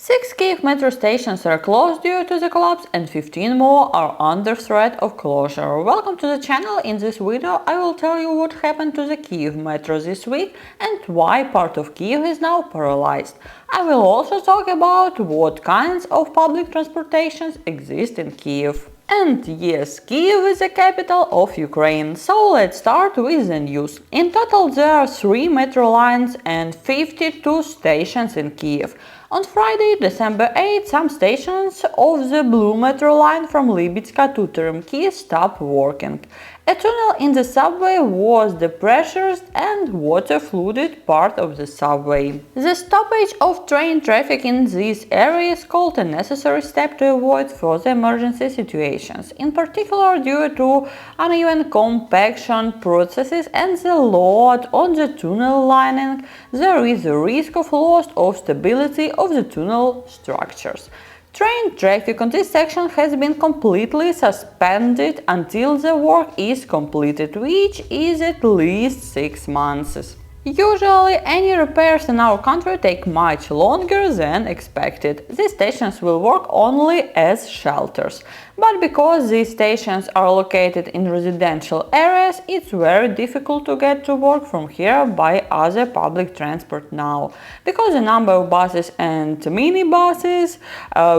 6 Kyiv metro stations are closed due to the collapse and 15 more are under threat of closure. Welcome to the channel. In this video I will tell you what happened to the Kyiv metro this week and why part of Kyiv is now paralyzed. I will also talk about what kinds of public transportations exist in Kyiv. And yes, Kyiv is the capital of Ukraine, so let's start with the news. In total there are 3 metro lines and 52 stations in Kyiv. On Friday, December 8, some stations of the blue metro line from Lybitska to Tram stopped working. A tunnel in the subway was the pressurized and water-flooded part of the subway. The stoppage of train traffic in this area is called a necessary step to avoid further emergency situations, in particular due to uneven compaction processes and the load on the tunnel lining. There is a risk of loss of stability of the tunnel structures. Train traffic on this section has been completely suspended until the work is completed, which is at least 6 months. Usually, any repairs in our country take much longer than expected. These stations will work only as shelters. But because these stations are located in residential areas, it's very difficult to get to work from here by other public transport now. Because the number of buses and minibuses,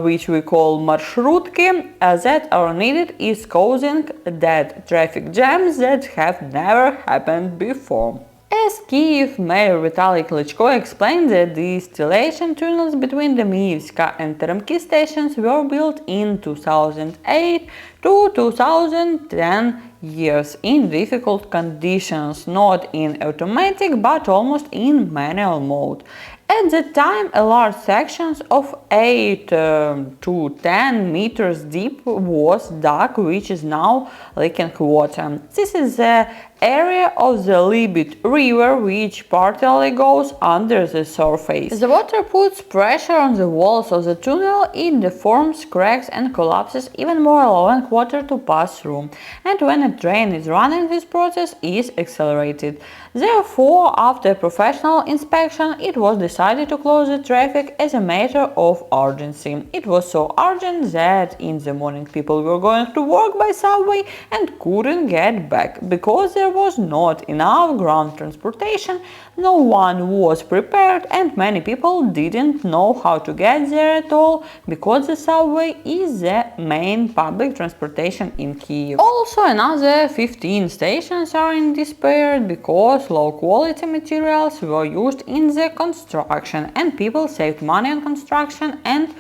which we call marshrutki, that are needed is causing that traffic jams that have never happened before. As Kyiv Mayor Vitaly Klitschko explained that the distillation tunnels between the Myivska and Teremki stations were built in 2008 to 2010 years in difficult conditions, not in automatic but almost in manual mode. At the time, a large section of 8 to 10 meters deep was dug, which is now leaking water. This is the area of the Libit river, which partly goes under the surface. The water puts pressure on the walls of the tunnel, it deforms, cracks and collapses even more, allowing water to pass through. And when a train is running, this process is accelerated. Therefore, after professional inspection, it was decided to close the traffic as a matter of urgency. It was so urgent that in the morning people were going to work by subway and couldn't get back because there was not enough ground transportation, no one was prepared and many people didn't know how to get there at all because the subway is the main public transportation in Kyiv. Also, another 15 stations are in despair because low-quality materials were used in the construction and people saved money on construction and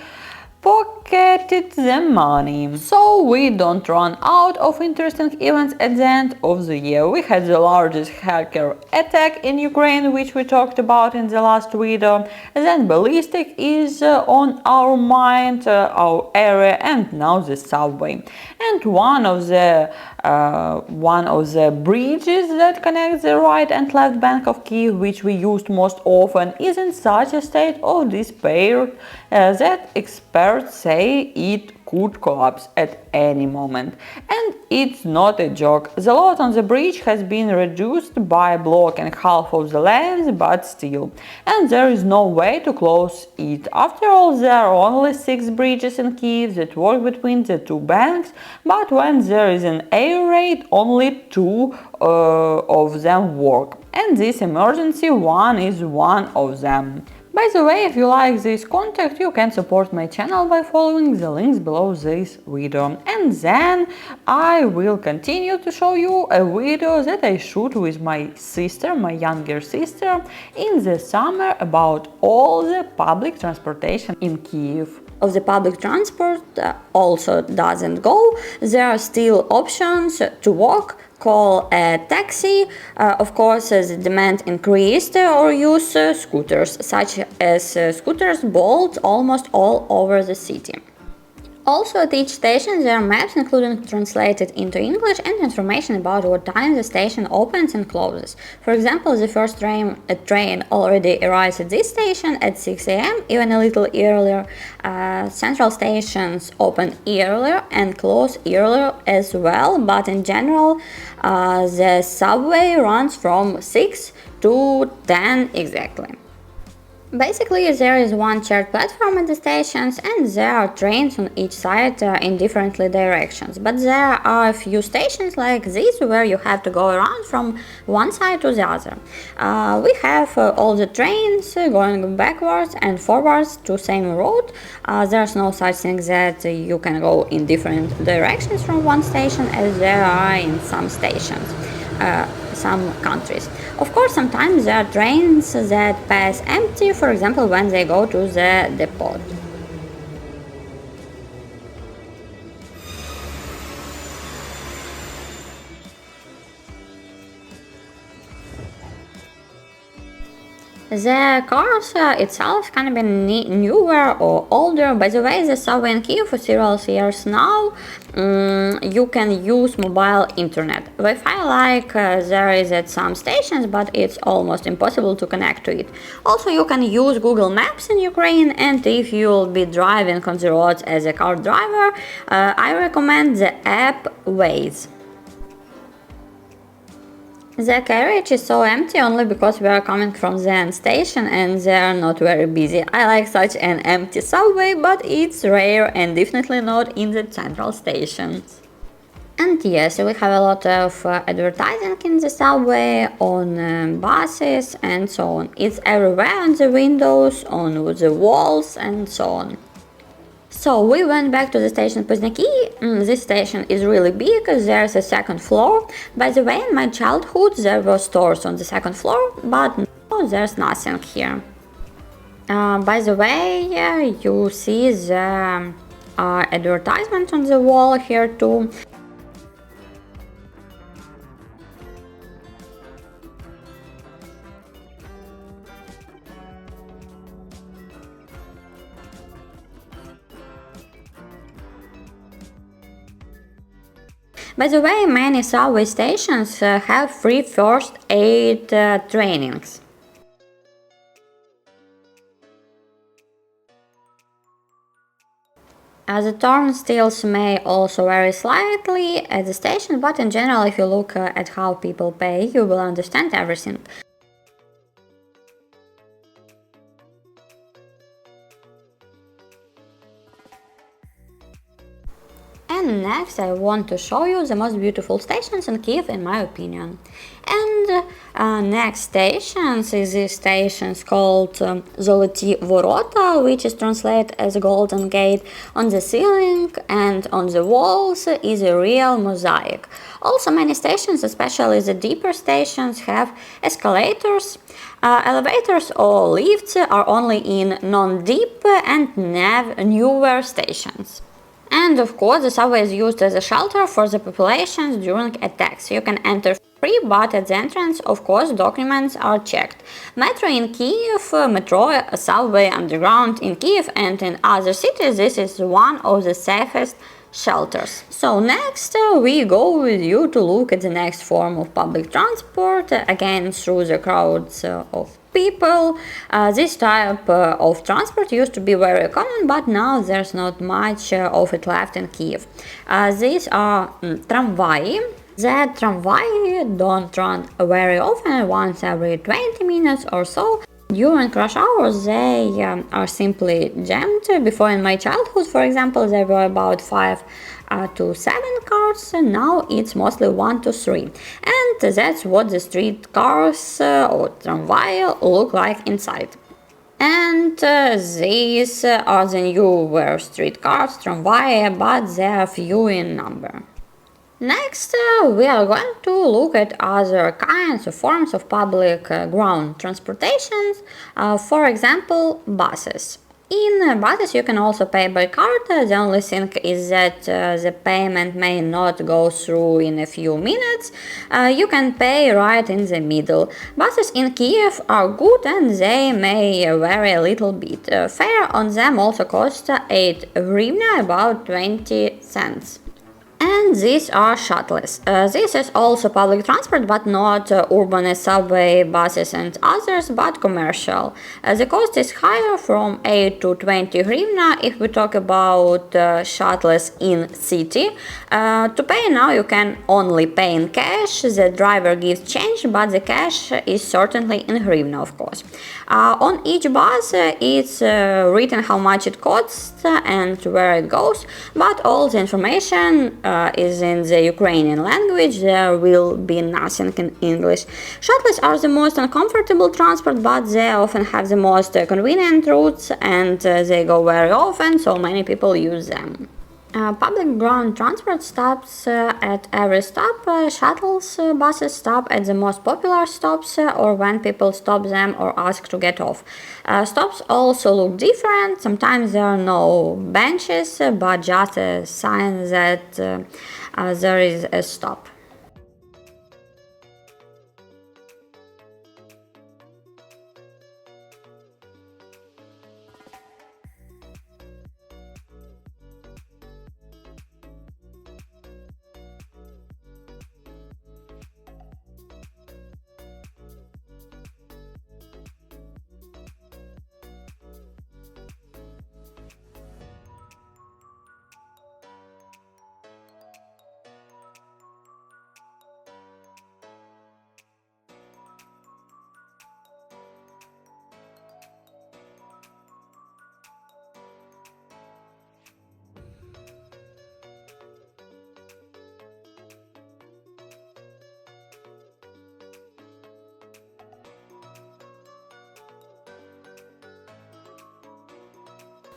pocketed the money. So we don't run out of interesting events at the end of the year. We had the largest hacker attack in Ukraine, which we talked about in the last video. Then ballistic is on our mind, our area, and now the subway. And one of the bridges that connects the right and left bank of Kyiv, which we used most often, is in such a state of despair that experts say it could collapse at any moment. And it's not a joke. The load on the bridge has been reduced by blocking half of the length, but still. And there is no way to close it. After all, there are only 6 bridges in Kyiv that work between the 2 banks, but when there is an air raid, only 2 of them work. And this emergency one is one of them. By the way, if you like this content, you can support my channel by following the links below this video. And then I will continue to show you a video that I shoot with my sister, my younger sister, in the summer about all the public transportation in Kyiv. Of the public transport also doesn't go, there are still options to walk, call a taxi, of course the demand increased, or use scooters, such as scooters Bolt almost all over the city. Also, at each station there are maps including translated into English and information about what time the station opens and closes. For example, the first train already arrives at this station at 6 AM, even a little earlier. Central stations open earlier and close earlier as well, but in general the subway runs from 6 to 10 exactly. Basically, there is one shared platform at the stations, and there are trains on each side in different directions. But there are a few stations like this where you have to go around from one side to the other. We have all the trains going backwards and forwards to same route. There's no such thing that you can go in different directions from one station as there are in some stations. Some countries. Of course, sometimes there are trains that pass empty, for example, when they go to the depot. The cars itself can be newer or older. By the way, the subway in Kyiv for several years now, you can use mobile internet. Wi-Fi there is at some stations, but it's almost impossible to connect to it. Also, you can use Google Maps in Ukraine, and if you'll be driving on the roads as a car driver, I recommend the app Waze. The carriage is so empty only because we are coming from the end station and they are not very busy. I like such an empty subway, but it's rare and definitely not in the central stations. And yes, we have a lot of advertising in the subway, on buses and so on. It's everywhere on the windows, on the walls and so on. So we went back to the station Poznaki. This station is really big, there's a second floor. By the way, in my childhood there were stores on the second floor, but now there's nothing here. By the way, you see the advertisement on the wall here too. By the way, many subway stations have free first aid trainings. The turnstiles may also vary slightly at the station, but in general, if you look at how people pay, you will understand everything. And next I want to show you the most beautiful stations in Kyiv in my opinion. And next stations is this stations called Zoloty Vorota, which is translated as Golden Gate. On the ceiling and on the walls is a real mosaic. Also many stations, especially the deeper stations, have escalators. Elevators or lifts are only in non-deep and newer stations. And of course, the subway is used as a shelter for the populations during attacks. You can enter free, but at the entrance, of course, documents are checked. Metro in Kyiv, metro, subway, underground in Kyiv and in other cities, this is one of the safest shelters. So next we go with you to look at the next form of public transport, again through the crowds of people. This type of transport used to be very common, but now there's not much of it left in Kyiv. These are tramway. The tramway don't run very often, once every 20 minutes or so. During rush hours they are simply jammed. Before, in my childhood, for example, there were about 5 to 7 cars. Now it's mostly 1 to 3, and that's what the street cars or tramway look like inside. And these are the newer street cars, tramway, but they are few in number. Next, we are going to look at other kinds of forms of public ground transportations, for example, buses. In buses you can also pay by card. The only thing is that the payment may not go through in a few minutes. You can pay right in the middle. Buses in Kyiv are good and they may vary a little bit. Fare on them also costs 8 hryvnia, about 20 cents. And these are shuttles. This is also public transport, but not urban subway, buses and others, but commercial. The cost is higher, from 8 to 20 hryvnia if we talk about shuttles in city. To pay now you can only pay in cash. The driver gives change, but the cash is certainly in hryvnia, of course. On each bus it's written how much it costs and where it goes, but all the information is in the Ukrainian language. There will be nothing in English. Shuttles are the most uncomfortable transport, but they often have the most convenient routes, and they go very often, so many people use them. Public ground transport stops at every stop. Shuttles buses stop at the most popular stops or when people stop them or ask to get off. Stops also look different. Sometimes there are no benches, but just a sign that there is a stop.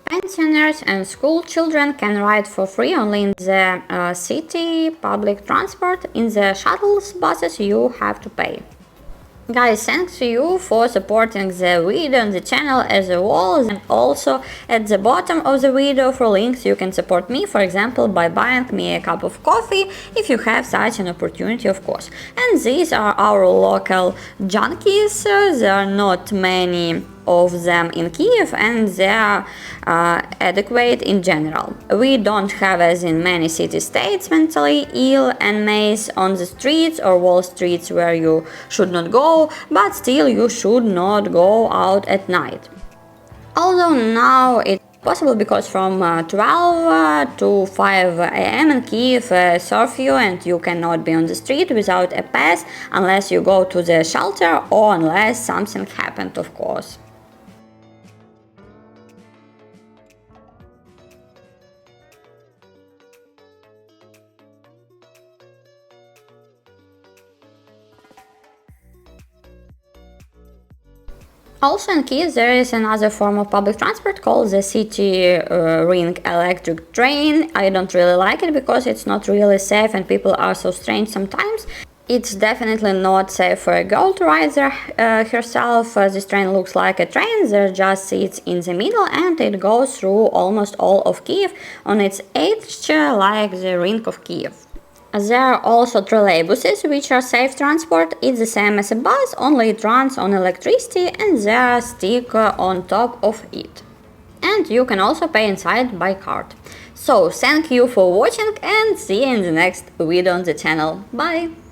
Pensioners and school children can ride for free only in the city public transport. In the shuttles buses you have to pay. Guys, thanks to you for supporting the video and the channel as a whole, and also at the bottom of the video for links you can support me, for example by buying me a cup of coffee if you have such an opportunity, of course. And these are our local junkies. There are not many of them in Kyiv, and they are adequate in general. We don't have, as in many city-states, mentally ill and maze on the streets or wall streets where you should not go, but still you should not go out at night. Although now it's possible because from 12 to 5 a.m. in Kyiv curfew, and you cannot be on the street without a pass unless you go to the shelter or unless something happened, of course. Also in Kyiv there is another form of public transport called the city ring electric train. I don't really like it because it's not really safe and people are so strange sometimes. It's definitely not safe for a girl to ride there herself. This train looks like a train, there are just seats in the middle, and it goes through almost all of Kyiv on its edge like the ring of Kyiv. There are also trolleybuses, which are safe transport. It's the same as a bus, only it runs on electricity and there are stick on top of it. And you can also pay inside by card. So thank you for watching and see you in the next video on the channel. Bye!